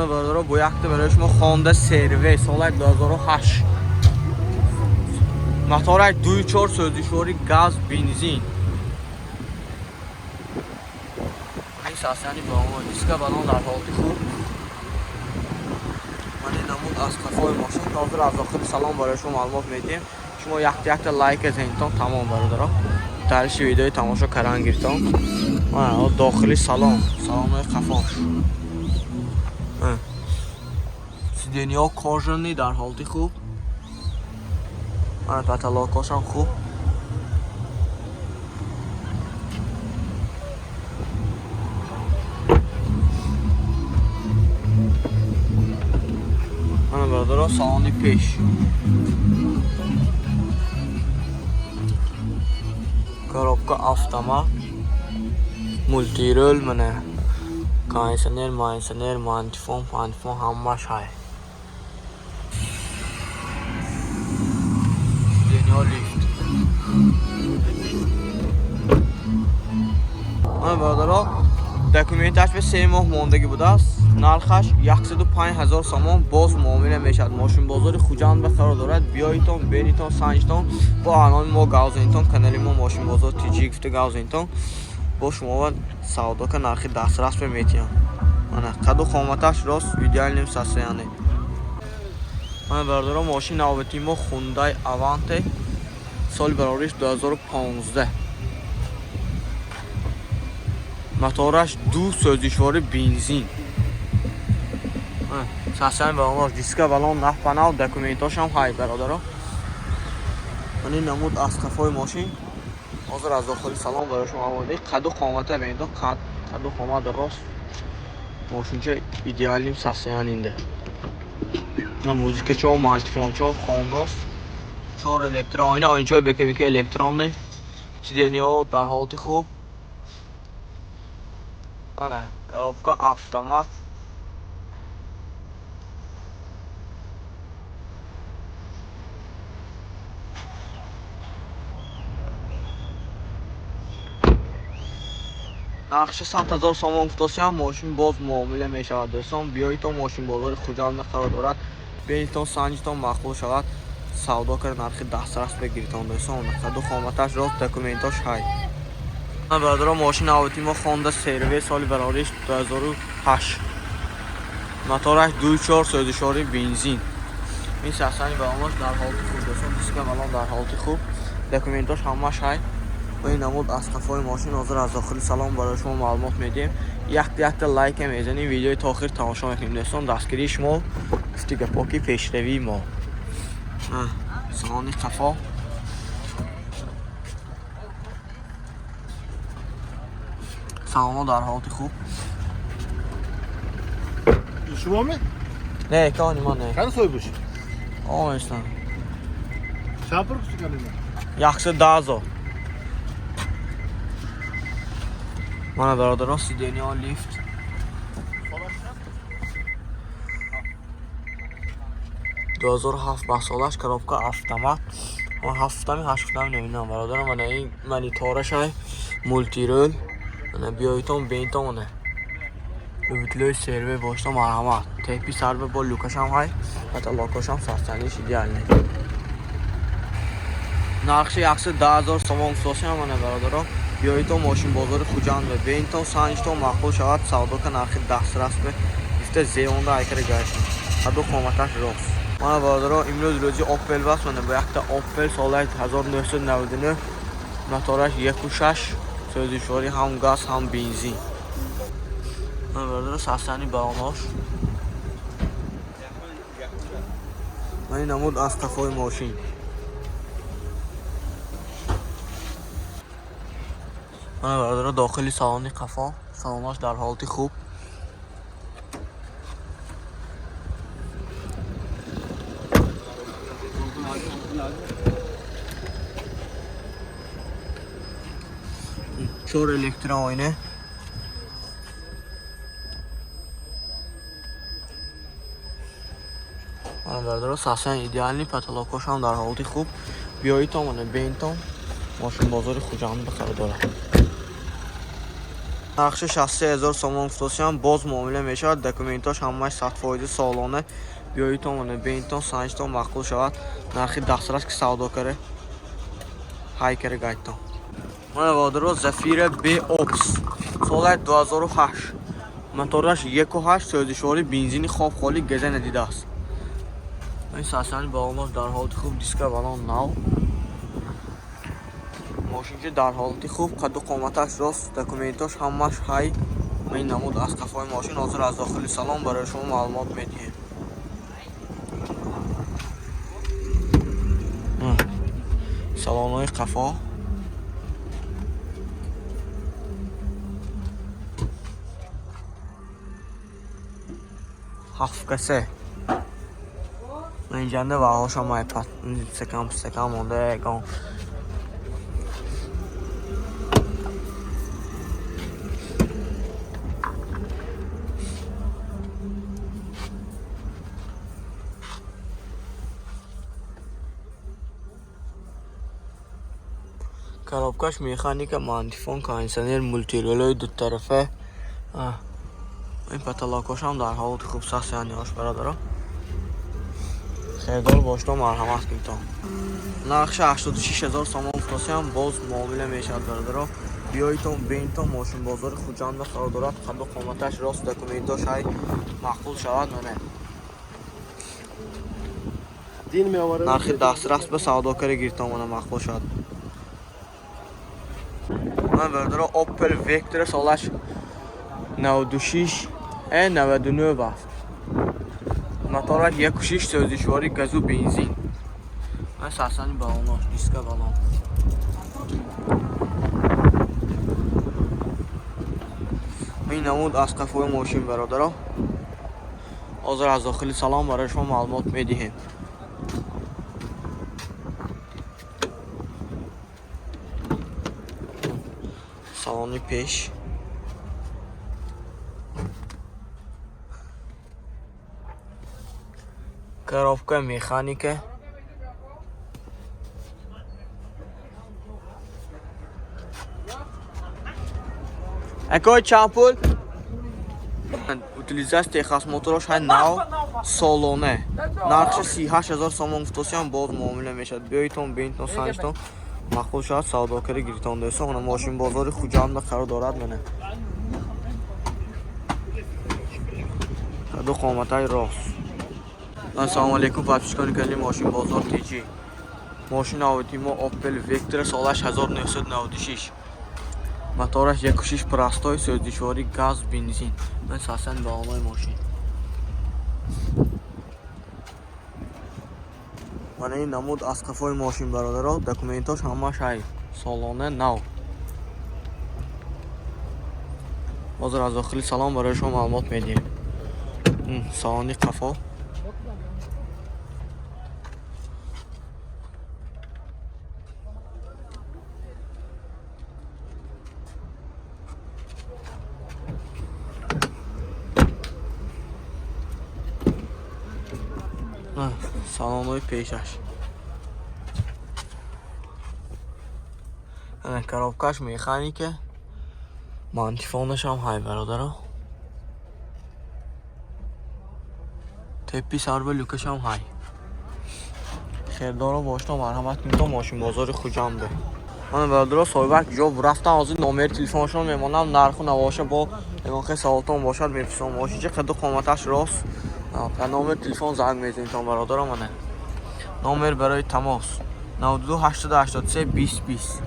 برادرها با یک تا برای شما خونده سروی سال 2008 موتور 2.4 سوزشواری گاز بنزین این ساسیانی با ما دیسکا بالون در حالت خوب من این نمود از قفای ماشین حاضر از داخل سلام برای شما معلومات میدیم شما یک تا لایک زنیتون تمام برادرها درش ویدیوی تماشا کردن گرفتم داخلی سلام قفاش سیدنیا کارژنی در حالت خوب پتلاکاش هم خوب برادرها سالانی پیش коробка автомат мультирол мене кондиционер мантифон ҳамаш ҳай дунё лифт ана бародаро документаш ба 3 моҳ мондагӣ будааст нархаш 105000 сомон боз муомила мешавад мошинбозори хуҷанд ба қарор дорад биёитон беритон санҷтон бо аноми мо гавзинтон канали мо мошинбозор тиҷӣ гуфта гавзинтон бо шумова савдока нархи дастрас ба метиҳам ана қаду қоматаш рост идеалним сасяне ана бародаро мошин навбати мо хундай аванте соли барориш 2015 мотораш 2 сӯзишвори бензин сасяни балонаш диска балон нах панал документашам ҳай бародаро ани намуд аз қафои мошин ҳозир аз дохили салон барои шумо омода қаду қомата бенидо қаду қомат рост мошинча идеалим сасянинда музикачо малтифончо хондос 4 электрон ойна ойнчои бекабека электронни сиденьё дар ҳолати хуб ана коробка автомат нархши 100,000 сомон гуфтасиам мошин боз муомила мешавад дӯстон биёитон мошинбозори хуҷанд қарор дорад бенитон санҷтон мақбул шавад савдо кар нархи дастрас бигиритон дӯстон қаду қоматаш рост документаш ҳай бародаро мошин авти мо хонда сервис соли барориш 2008 мотораш 2.4 сӯзишвори бензин ин сасани балонаш дар ҳолати хуб дӯстон диска балон дар ҳолати хуб документаш ҳамаш ҳай با این نمود از قفای ماشین حاضر از داخل سلام برای شما معلومات میدیم یک تا لایک هم میزنیم ویدیوی تا آخر تماشا میکنیم دوستان دستگیری شما استیکر پاکی پیشروی ما سالن قفا سلام در حالت خوب شما می؟ نه کانی ما نه کن سوی باشی؟ آه میستم شاپر کسی کنی ما؟ یکسه دازو من برادران سیدنیا لیفت دوازار هفت بحثالش коробка автомат من هفتمی هشتمی نمیدونم برادران من این منیتارش های مولتیرول من بیایتون بینتون منه ببیتلوی سروی باشتا مرحمت تیپی سر به با لوکش هم های حتی لاکاش هم سستنیش ایدیال نه نقشی 10,000 سومون سوسی هم منه برادران بیایتون ماشین بازار خوجند به بینتون سنجتون مقبول شود سودا که نرخی دسترس به گفته زیونده ایکر گشتیم هدو قامتش راست من برادرها امروز روزی اپل بست منه با یک تا اپل سال 1999 موتورش 1.6 سوزشواری هم گاز هم بنزین من برادرها ساسانی براناش من این نمود از قفای ماشین من برادرها داخلی سالن قفا سالناش در حالت خوب چور الکترون آینه من برادرها ساسن ایدیالی پتلاکاش هم در حالت خوب بیایتون منه بینتون ماشین بازار خوجند بخره داره нархи 63000 сомон гуфтосиам боз муомила мешавад. Документош ҳамааш 100% солона. биёитон мана бентон санҷтон мақбул шавад. нархи дастрас ки савдо каре ҳайкаре гайтон мана водро Zafira B-Ox соли 2008 мотораш 1.8 сӯзишвори бензини хоб холи газа надидааст. این ساسانی балонош дар ҳолати хуб, диска балон нав. мошинчи дар ҳолати хуб, қадду қоматаш рост, документош ҳамаш ҳай. این намуд аз қафои мошин. ҳозир аз дохили салон барои шумо маълумот медиҳем. салонҳои қафо ҳафткасе инҷанде ваҳоша майпад секам монда ягон коробкаш механика, мантифон, кондиционер, мультирулёй дутарафа. این پتلاکاش هم در حالت خوب ساخته یعنی آش برادرها. خیردار باشتا مرحمت کنید. نقش 86000 سامان افتاسی هم باز معامله میشد برادرها. بیایتون بینتون ماشین بازار خوجند و خردارات خد و قامتش راست دکومنتاش های مقبول شود منه. دین می آورد. نرخ دسترس به سوداگر گیرتان منه مقبول شد. من برادرها اوپل وکتور سالش 96 99 است. موتورش 1.6 سوزشواری گاز و بنزین. من ساسانی بالوناش دیسک بالون. این نمود از قفوی ماشین برادرها. حاضر از داخل سلام برای شما معلومات میدیم. سالانی پیش. коробка механика. Какой чампуль? Утилизация техас моторош ҳай нав солоне. Нархш 38000 сомон гуфтосиам боз муомила мешавад. биёитон бентон санҷтон мақбул шавад савдокари гиритон доисон. Она мошин бозори хуҷанда қарор дорад мене. каду қоматай рост. Assalomu alaykum подписчикони канали Мошин Бозор TG. Мошин авти мо Opel Vectra солаш 1996. Мотораш 1.6 простой, сӯздишвори газ, бензин. Мен сасан балонои мошин. Мана ин намуд аз қафои мошин бародаро, документош ҳамаш ҳай солона нав. ҳозир аз дохили салон барои шумо маълумот медиҳем. салони қафо. салонои пешаш. Ана коробкаш механика. Мантифонаш ҳам ҳай бародаро. теппи сарба люкаш ҳам ҳай. хердоро бошто марҳамат кунед мошин бозори хуҷанде. Мана бародаро соҳибак ҷо рафтам ҳозир номери телефонашон мемонам, нарху навоша бо ягон саволтон бошад мепурсам. мошинчи қаду қоматаш рост. номер телефон занг мезанидтон бародаро мана. номер барои тамос 92 883 20 20.